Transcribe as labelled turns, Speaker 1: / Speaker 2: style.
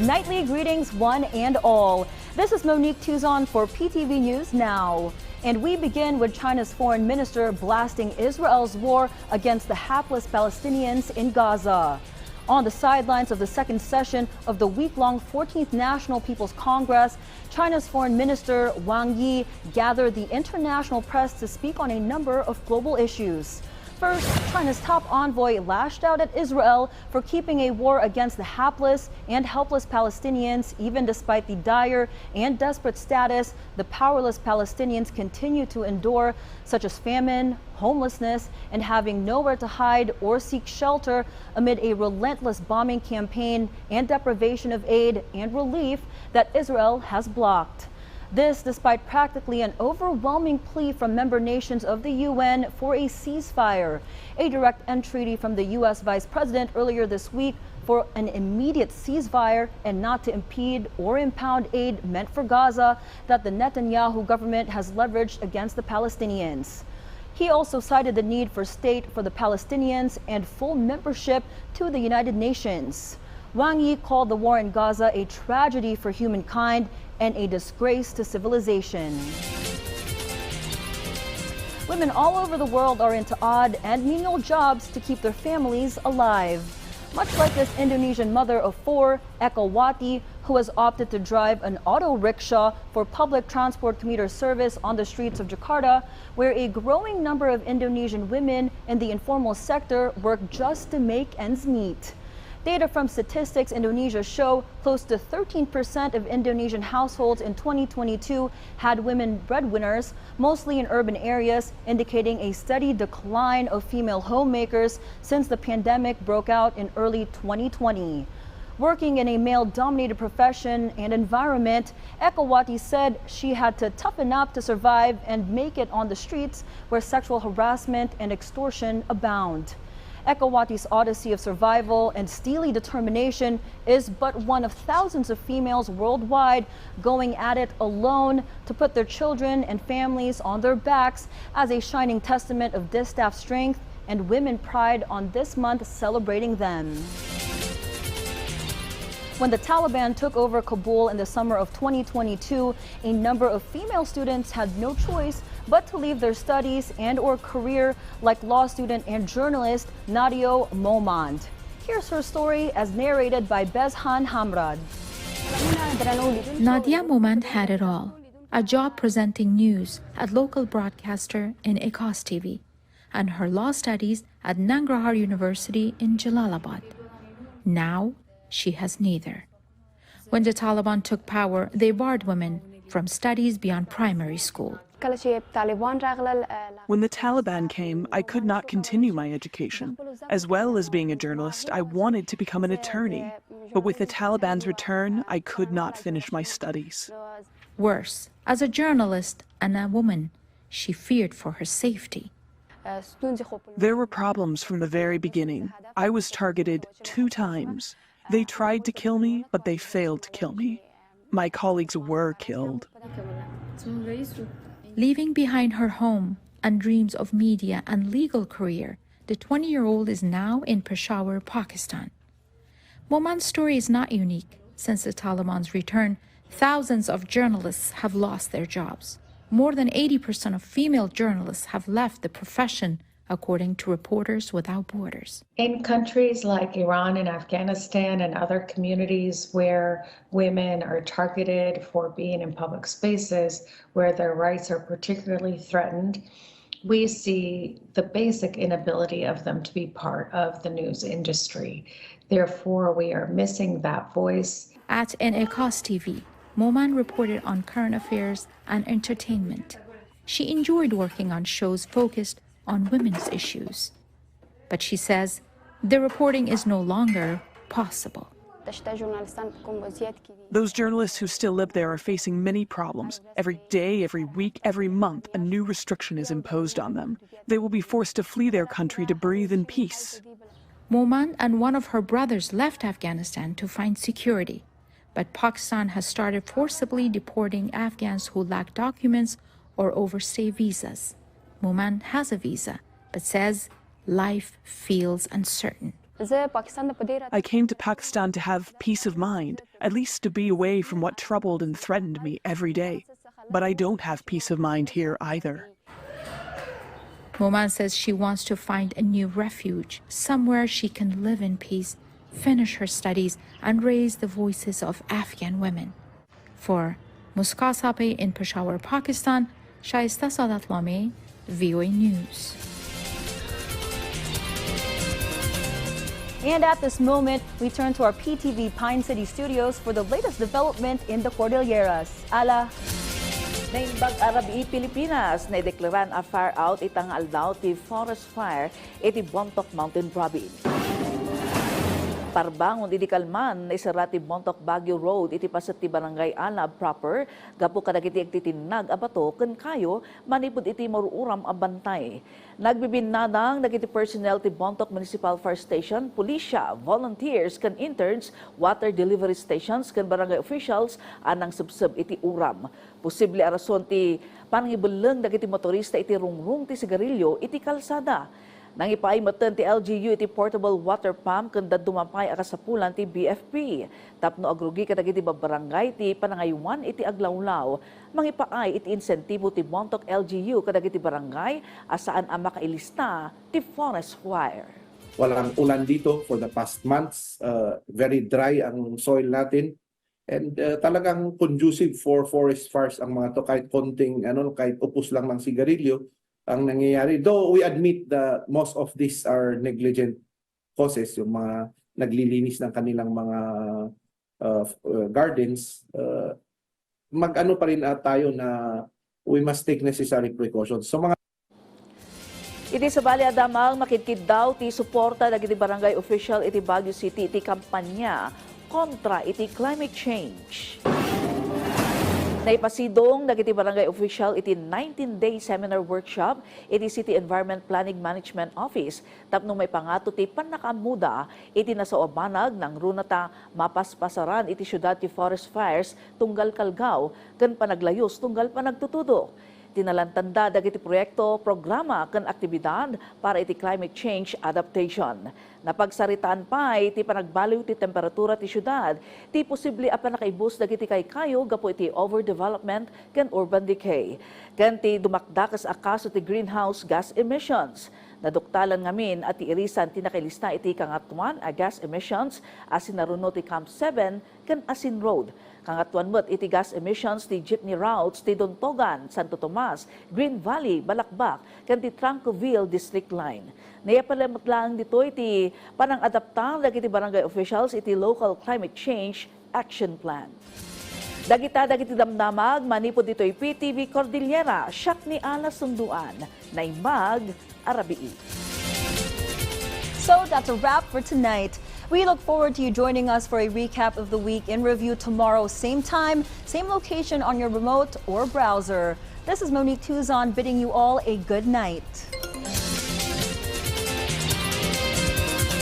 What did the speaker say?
Speaker 1: Nightly greetings, one and all. This is Monique Tuzon for PTV News Now. And we begin with China's foreign minister blasting Israel's war against the hapless Palestinians in Gaza. On the sidelines of the second session of the week-long 14th National People's Congress, China's foreign minister Wang Yi gathered the international press to speak on a number of global issues. First, China's top envoy lashed out at Israel for keeping a war against the hapless and helpless Palestinians. Even despite the dire and desperate status the powerless Palestinians continue to endure, such as famine, homelessness, and having nowhere to hide or seek shelter amid a relentless bombing campaign and deprivation of aid and relief that Israel has blocked. This despite practically an overwhelming plea from member nations of the UN for a ceasefire, a direct entreaty from the U.S. Vice President earlier this week for an immediate ceasefire and not to impede or impound aid meant for Gaza that the Netanyahu government has leveraged against the Palestinians. He also cited the need for state for the Palestinians and full membership to the United Nations. Wang Yi called the war in Gaza a tragedy for humankind and a disgrace to civilization. Women all over the world are into odd and menial jobs to keep their families alive. Much like this Indonesian mother of four, Ekawati, who has opted to drive an auto rickshaw for public transport commuter service on the streets of Jakarta, where a growing number of Indonesian women in the informal sector work just to make ends meet. Data from Statistics Indonesia show close to 13% of Indonesian households in 2022 had women breadwinners, mostly in urban areas, indicating a steady decline of female homemakers since the pandemic broke out in early 2020. Working in a male-dominated profession and environment, Ekawati said she had to toughen up to survive and make it on the streets where sexual harassment and extortion abound. Ekawati's odyssey of survival and steely determination is but one of thousands of females worldwide going at it alone to put their children and families on their backs as a shining testament of distaff strength and women pride on this month celebrating them. When the Taliban took over Kabul in the summer of 2022, a number of female students had no choice but to leave their studies and or career, like law student and journalist Nadia Momand. Here's her story as narrated by Bezhan Hamrad.
Speaker 2: Nadia Momand had it all. A job presenting news at local broadcaster in Exiled TV and her law studies at Nangarhar University in Jalalabad. Now, she has neither. When the Taliban took power, they barred women from studies beyond primary school.
Speaker 3: When
Speaker 4: the Taliban came, I could not continue my education. As well as being a journalist, I wanted to become an attorney. But with the Taliban's return, I could not finish my studies.
Speaker 2: Worse, as a journalist and a woman, she feared for her safety.
Speaker 4: There were problems from the very beginning. I was targeted 2 times. They tried to kill me, but they failed to kill me. My colleagues were killed.
Speaker 2: Leaving behind her home and dreams of media and legal career, the 20-year-old is now in Peshawar, Pakistan. Momand's story is not unique. Since the Taliban's return, thousands of journalists have lost their jobs. More than 80% of female journalists have left the profession, according to Reporters Without Borders.
Speaker 5: In countries like Iran and Afghanistan and other communities where women are targeted for being in public spaces where their rights are particularly threatened, we see the basic inability of them to be part of the news industry. Therefore, we are missing that voice.
Speaker 2: At Exiled TV, Momand reported on current affairs and entertainment. She enjoyed working on shows focused on women's issues. But she says the reporting is no longer possible.
Speaker 4: Those journalists who still live there are facing many problems. Every day, every week, every month, a new restriction is imposed on them. They will be forced to flee their country to breathe in peace.
Speaker 2: Momand and one of her brothers left Afghanistan to find security. But Pakistan has started forcibly deporting Afghans who lack documents or overstay visas. Momand has a visa, but says life feels uncertain.
Speaker 4: I came to Pakistan to have peace of mind, at least to be away from what troubled and threatened me every day. But I don't have peace of mind here either.
Speaker 2: Moman says she wants to find a new refuge, somewhere she can live in peace, finish her studies, and raise the voices of Afghan women. For Muskasape in Peshawar, Pakistan, Shaista Sadatlame, VOA News.
Speaker 1: And at this moment, we turn to our PTV Pine City studios for the latest development in the Cordilleras. Ala.
Speaker 3: Naimbag Arabi Pilipinas na deklaran a fire out itang aldaw ti forest fire iti Bontoc Mountain Province. Parbangon iti kalman na isarati Bontoc Baguio Road iti pasat ti Barangay Alab proper gapo kadagiti agtitinag abato ken kayo manipud iti maruuram a bantay. Nagbibinadang dagiti personnel ti Bontoc Municipal Fire Station, pulisya, volunteers ken interns, water delivery stations ken barangay officials anang subsub iti uram. Posible arason ti panangibeleng dagiti motorista iti rungrung ti sigarilyo iti kalsada. Nang ipaimatan ti LGU iti portable water pump kanda dumapay akasapulan ti BFP. Tapno agrugi kadagiti babarangay ti panangayuan iti aglawlaw. Mangipaay iti insentibo ti Bontoc LGU kadagiti barangay asaan ang makailista ti forest fire.
Speaker 6: Walang ulan dito for the past months. Very dry ang soil natin. And talagang conducive for forest fires ang mga to kahit konting kahit upos lang ng sigarilyo ang nangyayari. Though we admit that most of these are negligent causes, yung mga naglilinis ng kanilang mga gardens, mag-ano pa rin tayo na we must take necessary precautions. So mga
Speaker 3: Iti sa bali adamang makidkid daw ti suporta dagiti barangay official iti Baguio City iti kampanya kontra iti climate change. Naipasidong dagiti barangay official iti 19-day seminar workshop iti City Environment Planning Management Office tapno may pangato ti panakamuda iti nasaubanag ng runata mapaspasaran iti syudad ti forest fires tunggal Calgao ken panaglayos tunggal panagtutudo. Tinalantanda dagiti proyekto, programa ken aktibidad para iti climate change adaptation. Napagsaritaan pa iti panagbaliw ti temperatura ti syudad, ti posible a panakaibus dagiti kaykayo gapo iti overdevelopment ken urban decay. Ken ti dumakdakas a kaso ti greenhouse gas emissions. Naduktalan ngamin at irisan tinakailista iti kangatuan a gas emissions asin naruno ti Camp 7 ken Asin Road. Kangatuan met iti gas emissions ti jeepney routes ti Dontogan, Santo Tomas, Green Valley, Balakbak ken ti Trancoville District Line. Nayapalamat lang dito iti panang adaptar dagiti barangay officials iti local climate change action plan. Dagiti damdamag manipod dito'y PTV Cordillera, siyak ni Ala Sunduan, Naimbag Arabi.
Speaker 1: So that's a wrap for tonight. We look forward to you joining us for a recap of the week in review tomorrow, same time, same location on your remote or browser. This is Monique Tuzon bidding you all a good night.